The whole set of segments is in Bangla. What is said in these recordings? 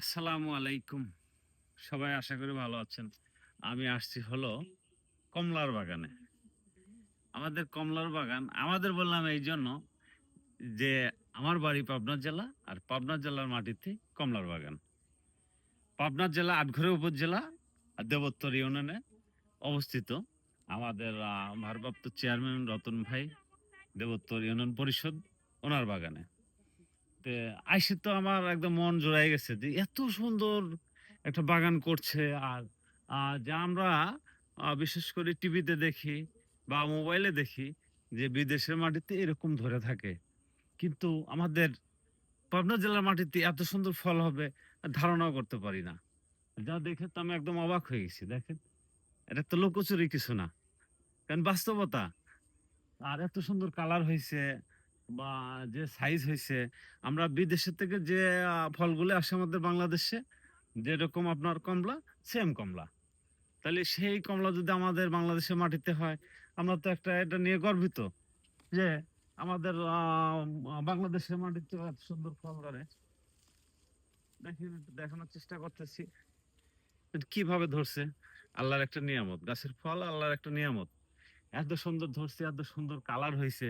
আসসালামু আলাইকুম। সবাই আশা করি ভালো আছেন। আমি আসছি হলো কমলার বাগানে। আমাদের কমলার বাগান আমাদের বললাম এইজন্য যে আমার বাড়ি পাবনা জেলা আর পাবনা জেলার মাটিতে কমলার বাগান। পাবনা জেলা আটঘরে উপজেলা দেবোত্তর ইউনিয়নে অবস্থিত। আমাদের ভারপ্রাপ্ত চেয়ারম্যান রতন ভাই দেবোত্তর ইউনিয়ন পরিষদ ওনার বাগানে। তে আইসে তো আমার একদম মন জুড়াই গেছে যে এত সুন্দর একটা বাগান করছে। আর যা আমরা বিশেষ করে টিভিতে দেখি বা মোবাইলে দেখি যে বিদেশের মাটিতে এরকম ধরে থাকে, কিন্তু আমাদের পাবনা জেলার মাটিতে এত সুন্দর ফল হবে ধারণাও করতে পারি না। যা দেখে তো আমি একদম অবাক হয়ে গেছি। দেখেন, এটা তো লুকোচুরি কিছু না, কারণ বাস্তবতা। আর এত সুন্দর কালার হইছে বা যে সাইজ হইছে, আমরা বিদেশের থেকে যে ফলগুলো আসে আমাদের বাংলাদেশে, যেরকম আপনার কমলা, সেম কমলা। তাহলে সেই কমলা যদি আমাদের বাংলাদেশের মাটিতে হয়, আমরা তো একটা এটা নিয়ে গর্বিত যে আমাদের বাংলাদেশের মাটিতে এত সুন্দর ফল ধরে। দেখি একটু দেখানোর চেষ্টা করতেছি এটা কিভাবে ধরছে। আল্লাহর একটা নিয়ামত, গাছের ফল আল্লাহর একটা নিয়ামত। এত সুন্দর ধরছে, এত সুন্দর কালার হয়েছে,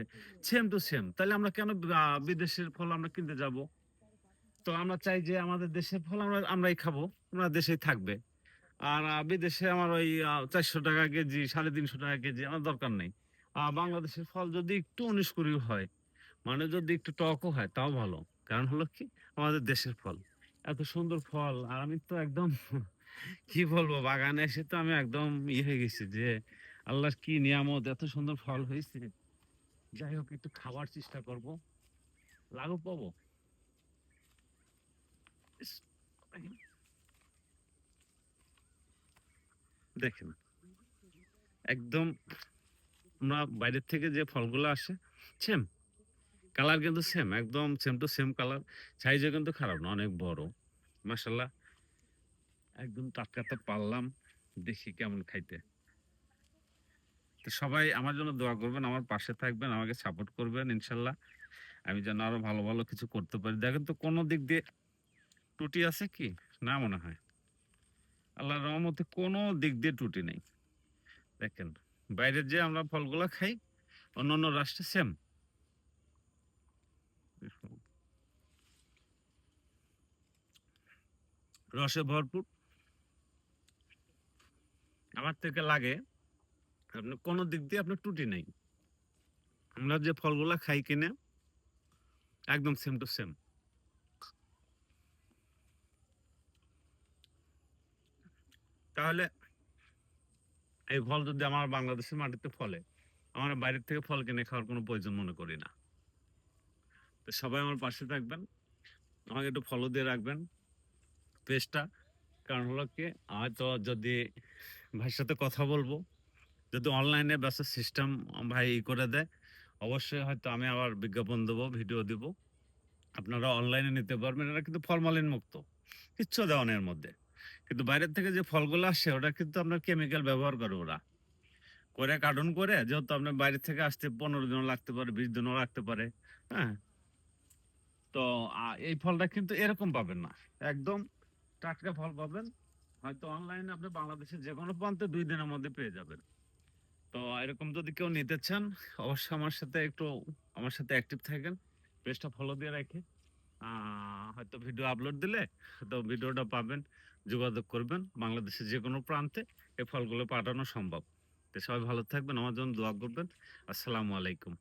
সেম টু সেম। তাহলে আমরা কেন বিদেশের ফল আমরা কিনতে যাব? তো আমরা চাই যে আমাদের দেশের ফল আমরাই খাবো, আমরা দেশেই থাকবে। আর বিদেশে আমার ওই 400 টাকা কেজি, 350 টাকা কেজি আমার দরকার নেই। বাংলাদেশের ফল যদি একটু 19 কুড়ি হয়, মানে যদি একটু টকও হয় তাও ভালো। কারণ হলো কি, আমাদের দেশের ফল এত সুন্দর ফল। আর আমি তো একদম কি বলবো, বাগানে এসে তো আমি একদম হয়ে গেছি যে আল্লাহর কি নিয়ামত, এত সুন্দর ফল হয়েছে। যাই হোক, একটু খাওয়ার চেষ্টা করব, লাঘব পাবো। ইস, দেখেন, একদম আমরা বাইরের থেকে যে ফলগুলো আসে, সেম কালার, কিন্তু সেম, একদম সেম টু সেম কালার। সাইজও কিন্তু খারাপ না, অনেক বড়। মাশাল্লাহ, একদম টাটকা পারলাম। দেখি কেমন খাইতে। তো সবাই আমার জন্য দোয়া করবেন, আমার পাশে থাকবেন, আমাকে সাপোর্ট করবেন ইনশাল্লাহ। আমি যেন আরো ভালো ভালো কিছু করতে পারি। দেখেন তো কোনো দিক দিয়ে ত্রুটি আছে কি? না, মনে হয় আল্লাহর রহমতে কোনো দিক দিয়ে ত্রুটি নেই। দেখেন, বাইরের যে আমরা ফলগুলা খাই অন্যান্য রাষ্ট্রে সেম, রসে ভরপুর। আমার থেকে লাগে আপনার কোনো দিক দিয়ে আপনার ত্রুটি নেই। আমরা যে ফলগুলা খাই কিনে একদম সেম টু সেম। তাহলে এই ফল যদি আমার বাংলাদেশের মাটিতে ফলে, আমার বাইরের থেকে ফল কিনে খাওয়ার কোনো প্রয়োজন মনে করি না। তো সবাই আমার পাশে থাকবেন, আমাকে একটু ফলো দিয়ে রাখবেন পেজটা। কারণ হলো কি, হয়তো যদি ভাইয়ের সাথে কথা বলবো, যদি অনলাইনে ব্যবসা সিস্টেম ভাই করে দেয়, অবশ্যই হয়তো আমি আবার বিজ্ঞাপন দেবো, ভিডিও দিব। আপনারা অনলাইনে নিতে পারবেন। এটা কিন্তু ফরমালিন মুক্ত, কিচ্ছু দেওয়া নেই এর মধ্যে। কিন্তু বাইরের থেকে যে ফলগুলো আসে ওটা কিন্তু আপনার কেমিক্যাল ব্যবহার করে ওরা, করে কার্টন করে, যেহেতু আপনার বাইরে থেকে আসতে 15 দিনও লাগতে পারে, 20 দিনও লাগতে পারে। হ্যাঁ, তো এই ফলটা কিন্তু এরকম পাবেন না, একদম টাটকা ফল পাবেন। হয়তো অনলাইনে আপনি বাংলাদেশের যে কোনো প্রান্তে 2 দিনের মধ্যে পেয়ে যাবেন। তো এরকম যদি কেউ নিতে চান, অবশ্যই আমার সাথে অ্যাক্টিভ থাকেন, পেজটা ফলো দিয়ে রাখে। হয়তো ভিডিও আপলোড দিলে তো ভিডিওটা পাবেন, যোগাযোগ করবেন। বাংলাদেশের যে কোনো প্রান্তে এই ফলগুলো পাঠানো সম্ভব। তো সবাই ভালো থাকবেন, আমার জন্য দোয়া করবেন। আসসালামু আলাইকুম।